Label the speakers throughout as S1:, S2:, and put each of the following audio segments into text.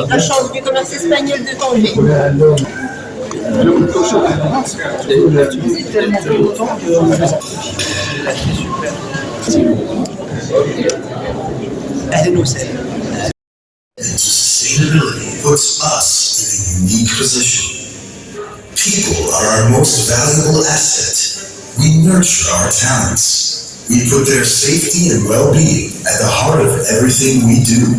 S1: La chambre du commerce espagnol de Tanger.
S2: C'est tellement longtemps que la super. أهلا وسهلا.
S3: Sustainability puts us in a unique position. People are our most valuable asset. We nurture our talents. We put their safety and well-being at the heart of everything we do.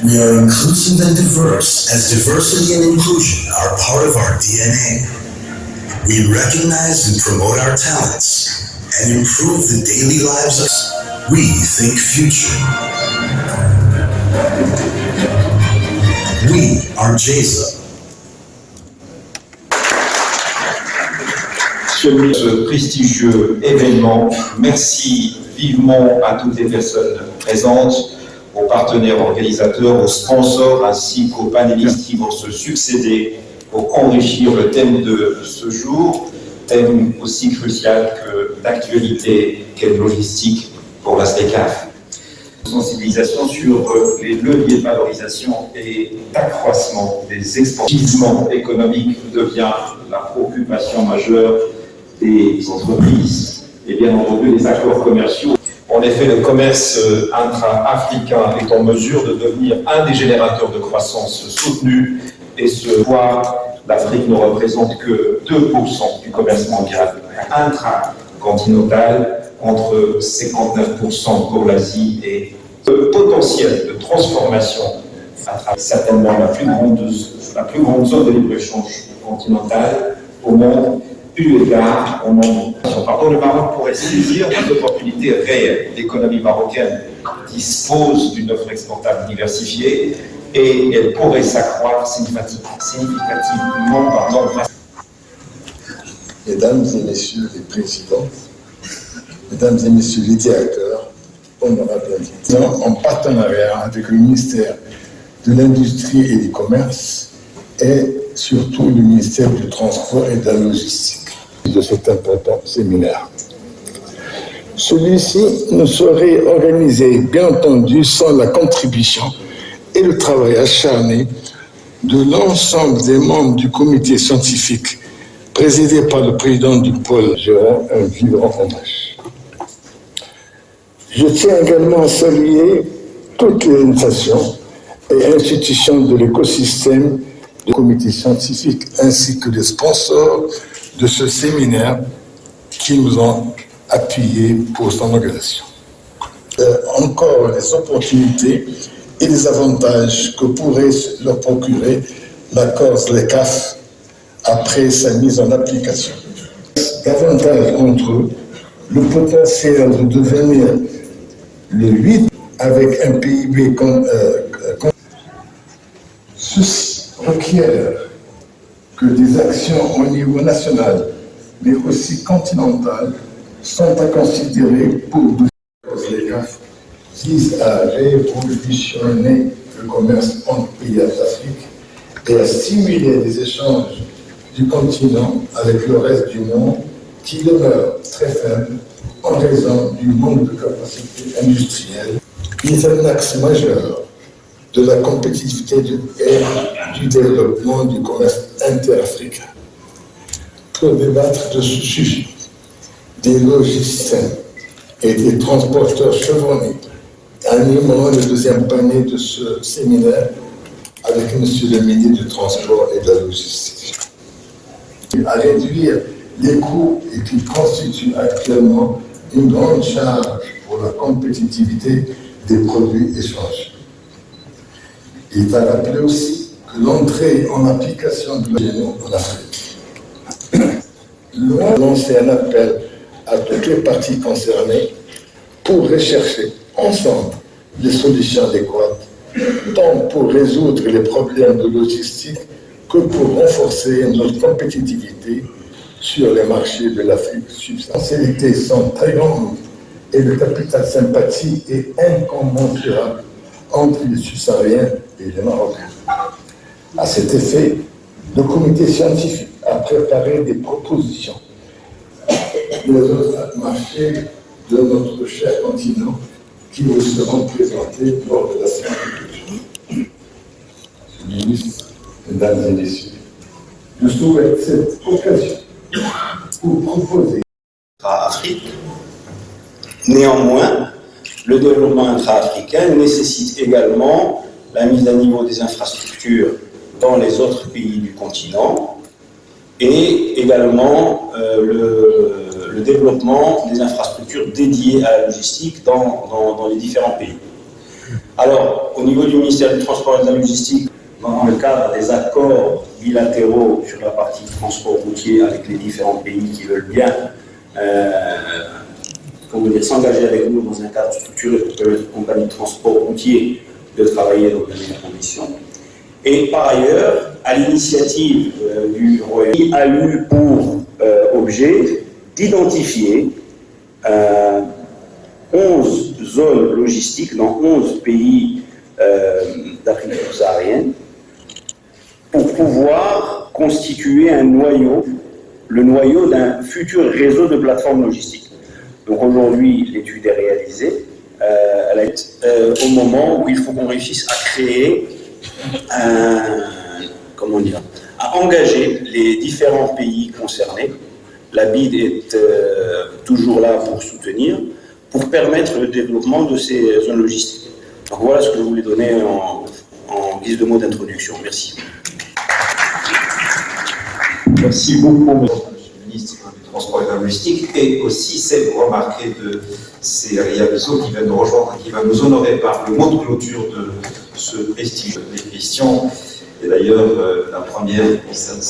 S3: We are inclusive and diverse, as diversity and inclusion are part of our DNA. We recognize and promote our talents and improve the daily lives of us. We think future. We are JASA.
S4: Sur ce prestigieux événement, merci vivement à toutes les personnes présentes, aux partenaires organisateurs, aux sponsors ainsi qu'aux panélistes qui vont se succéder pour enrichir le thème de ce jour, thème aussi crucial que d'actualité qu'est logistique pour la STECAF. Sensibilisation sur les leviers de valorisation et d'accroissement des exportations économiques devient la préoccupation majeure des entreprises et bien entendu des accords commerciaux. En effet, le commerce intra-africain est en mesure de devenir un des générateurs de croissance soutenue et ce voire l'Afrique ne représente que 2% du commerce mondial intracontinental, entre 59% pour l'Asie et le potentiel de transformation à travers certainement la plus grande zone de libre-échange continentale au monde, eu égard au monde. Le Maroc pourrait saisir des opportunités réelles. L'économie marocaine dispose d'une offre exportable diversifiée et elle pourrait s'accroître significativement par nombre.
S5: Mesdames et messieurs les présidents, mesdames et messieurs les directeurs, honorables invités, en partenariat avec le ministère de l'Industrie et du Commerce et surtout le ministère du Transport et de la Logistique de cet important séminaire. Celui-ci ne serait organisé, bien entendu, sans la contribution et le travail acharné de l'ensemble des membres du comité scientifique présidé par le président du pôle. Je rends un vibrant hommage. Je tiens également à saluer toutes les nations et institutions de l'écosystème du comité scientifique ainsi que les sponsors de ce séminaire qui nous ont appuyés pour son organisation. Encore les opportunités et les avantages que pourrait leur procurer l'accord SLECAF après sa mise en application. Davantage entre eux, le potentiel de devenir le 8 avec un PIB ceci requiert que des actions au niveau national, mais aussi continental, sont à considérer pour les CAF visent à révolutionner le commerce entre pays d'Afrique et à stimuler les échanges du continent avec le reste du monde qui demeure très faible en raison du manque de capacité industrielle. Il est un axe majeur de la compétitivité et du développement du commerce interafricain. Pour débattre de ce sujet, des logisticiens et des transporteurs chevronnés animeront le deuxième panel de ce séminaire avec M. le ministre du Transport et de la Logistique. À réduire les coûts et qui constituent actuellement une grande charge pour la compétitivité des produits échangés. Il est à rappeler aussi que l'entrée en application de la en Afrique doit lancer un appel à toutes les parties concernées pour rechercher ensemble des solutions adéquates, tant pour résoudre les problèmes de logistique que pour renforcer notre compétitivité sur les marchés de l'Afrique subsaharienne. Les facilités sont très grandes et le capital sympathie est incommensurable entre les subsahariens et les Marocains. À cet effet, le comité scientifique a préparé des propositions des autres marchés de notre cher continent qui vous seront présentées lors de la semaine de culture. Monsieur le ministre, mesdames et messieurs, je souhaite cette occasion pour proposer
S6: Afrique. Néanmoins, le développement intra-africain nécessite également la mise à niveau des infrastructures dans les autres pays du continent et également le développement des infrastructures dédiées à la logistique dans les différents pays. Alors, au niveau du ministère du Transport et de la Logistique, dans le cadre des accords bilatéraux sur la partie transport routier avec les différents pays qui veulent bien s'engager avec nous dans un cadre structuré pour permettre aux compagnies de transport routier de travailler dans de meilleures conditions. Et par ailleurs, à l'initiative du Royaume-Uni, a eu pour objet d'identifier 11 zones logistiques dans 11 pays d'Afrique subsaharienne pour pouvoir constituer un noyau, le noyau d'un futur réseau de plateformes logistiques. Donc aujourd'hui, l'étude est réalisée au moment où il faut qu'on réussisse à créer à engager les différents pays concernés. La BID est toujours là pour soutenir, pour permettre le développement de ces zones logistiques. Donc voilà ce que je voulais donner en guise de mot d'introduction. Merci.
S4: Merci beaucoup, Monsieur le ministre du Transport et de la Logistique, et aussi celle remarquée de Célia Bissot qui vient nous rejoindre, qui va nous honorer par le mot de clôture de ce prestigieux des questions. Et d'ailleurs, la première concerne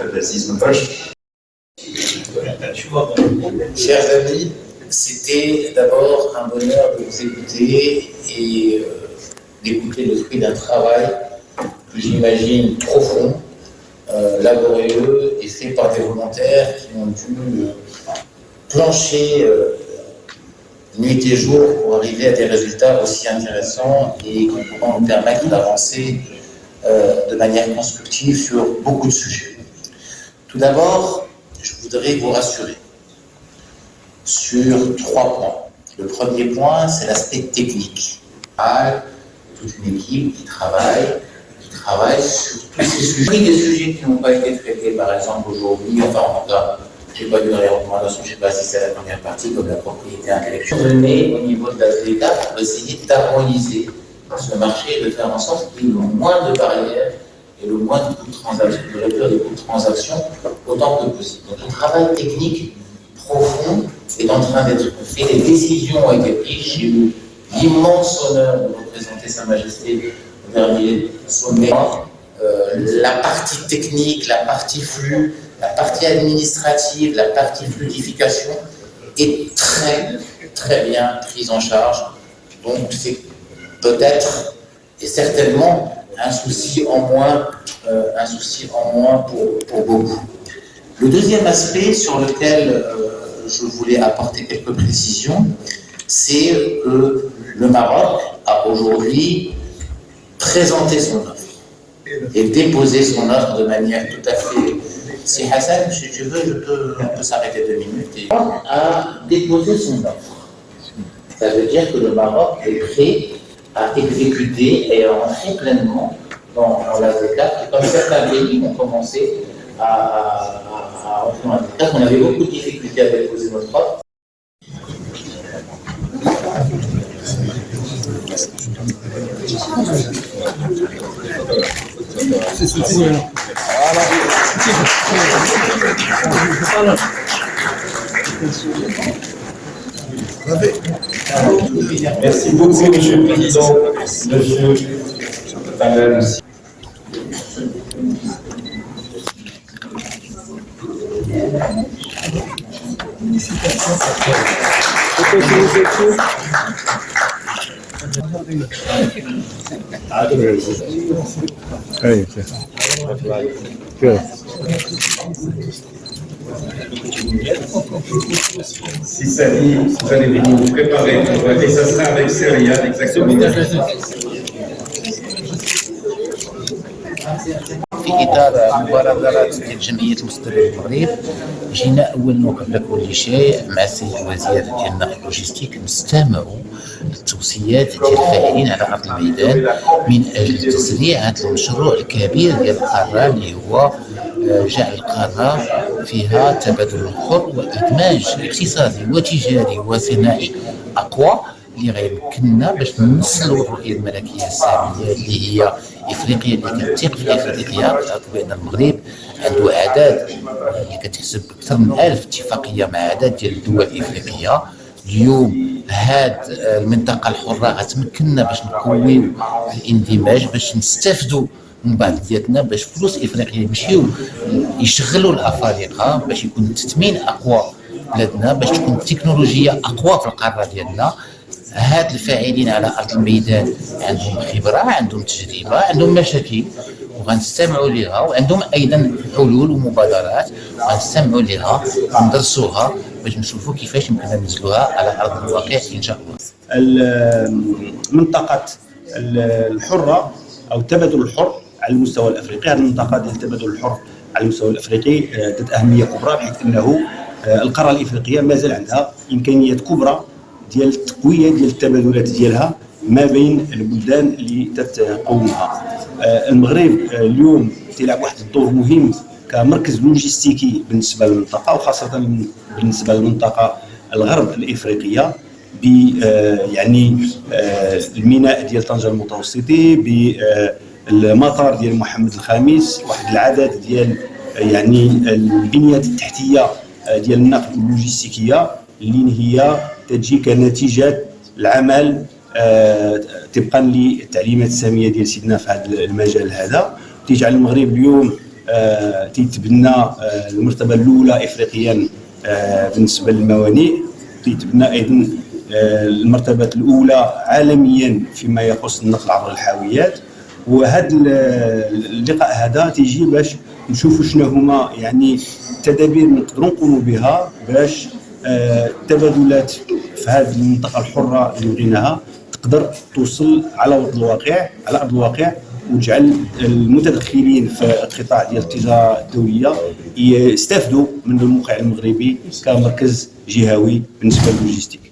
S4: Abdelaziz Mbache.
S7: Chers amis, c'était d'abord un bonheur de vous écouter et d'écouter le fruit d'un travail que j'imagine profond, laborieux et fait par des volontaires qui ont dû plancher nuit et jour pour arriver à des résultats aussi intéressants et qui pourront nous permettre d'avancer de manière constructive sur beaucoup de sujets. Tout d'abord, je voudrais vous rassurer sur 3 points. Le premier point, c'est l'aspect technique. Toute une équipe qui travaille sur tous ces sujets. Des sujets qui n'ont pas été traités, par exemple, aujourd'hui, enfin, en tout cas, je n'ai pas vu les recommandations, je ne sais pas si c'est la première partie, comme la propriété intellectuelle. Venez au niveau de l'État pour essayer d'harmoniser ce marché et de faire en sorte qu'il y ait le moins de barrières et le moins de coûts de transaction, de réduire les coûts de transaction autant que possible. Donc, le travail technique profond est en train d'être fait, les décisions ont été prises. J'ai eu l'immense honneur de représenter Sa Majesté au dernier sommet. La partie technique, la partie flux, la partie administrative, la partie fluidification est très bien prise en charge. Donc c'est peut-être et certainement un souci en moins pour beaucoup. Le deuxième aspect sur lequel je voulais apporter quelques précisions, c'est que le Maroc a aujourd'hui présenté son offre et déposé son offre de manière tout à fait... Si Hassan, si tu veux, on peut s'arrêter 2 minutes. Et a déposé son offre. Ça veut dire que le Maroc est prêt à exécuter et à entrer pleinement dans la ZECAF, et comme certains pays ont commencé à entrer dans la ZECAF, on avait beaucoup de difficultés à déposer notre offre.
S4: Merci beaucoup, Monsieur le Président. Monsieur Panel aussi.
S8: Hey, good.
S4: Si ça dit, vous allez vous préparer et ça sera avec Céréales exactement.
S7: في اطار مبادرات ديال جمعيه المستقبل المغرب جينا اول قبل كل شيء مع السيد الوزير ديال النقل اللوجستيك نستمعوا للتوصيات ديال الفاعلين على ارض الميدان من اجل تسريع هذا المشروع الكبير ديال القاره اللي هو جعل القاره فيها تبادل حر وادماج اقتصادي وتجاري وصناعي اقوى اللي غيمكننا باش نوصلوا الرؤيه الملكيه الساميه اللي هي افريقيا اللي كتثق في افريقيا، تعرفوا بان المغرب عنده اعداد اللي كتحسب اكثر من 1000 اتفاقيه مع عدد ديال الدول الافريقيه. اليوم هاد المنطقه الحره غتمكننا باش نقويو الاندماج، باش نستافدوا من بعض ديالنا، باش فلوس افريقيا يمشيو يشغلوا الافارقه، باش يكون التثمين اقوى بلادنا، باش تكون التكنولوجيا اقوى في القاره ديالنا. هاد الفاعلين على ارض الميدان عندهم خبره، عندهم تجربه، عندهم مشاكل وغنستمعوا ليها، وعندهم ايضا حلول ومبادرات غنستمعوا ليها وندرسوها باش نشوفوا كيفاش يمكننا ننزلوها على ارض الواقع ان شاء الله.
S6: المنطقه الحره او التبادل الحر على المستوى الافريقي، هذه المنطقه ديال التبادل الحر على المستوى الافريقي ذات اهميه كبرى، بحيث انه القاره الافريقيه مازال عندها امكانيات كبرى ديال التقويه ديال التبادلات ديالها ما بين البلدان اللي تتقومها. المغرب اليوم تلعب واحد الدور مهم كمركز لوجستيكي بالنسبه للمنطقه، وخاصه بالنسبه للمنطقه الغرب الافريقيه، ب يعني الميناء ديال طنجة المتوسطي، بالمطار ديال محمد الخامس، واحد العدد ديال يعني البنيات التحتيه ديال النقل اللوجستيكيه اللي هي تجي كنتيجه العمل طبقا للتعليمات الساميه ديال سيدنا في هذا المجال هذا. تيجعل المغرب اليوم تيتبنى المرتبه الاولى افريقيا بالنسبه للموانئ، تيتبنى ايضا المرتبه الاولى عالميا فيما يخص النقل عبر الحاويات. وهذا اللقاء هذا تيجي باش نشوفوا شنو هما يعني التدابير نقدروا نقوموا بها باش التبادلات في هذه المنطقه الحره اللي بغيناها تقدر توصل على ارض الواقع وتجعل المتدخلين في القطاع ديال التجاره الدوليه يستافدوا من الموقع المغربي كمركز جهوي بالنسبه للوجستيك.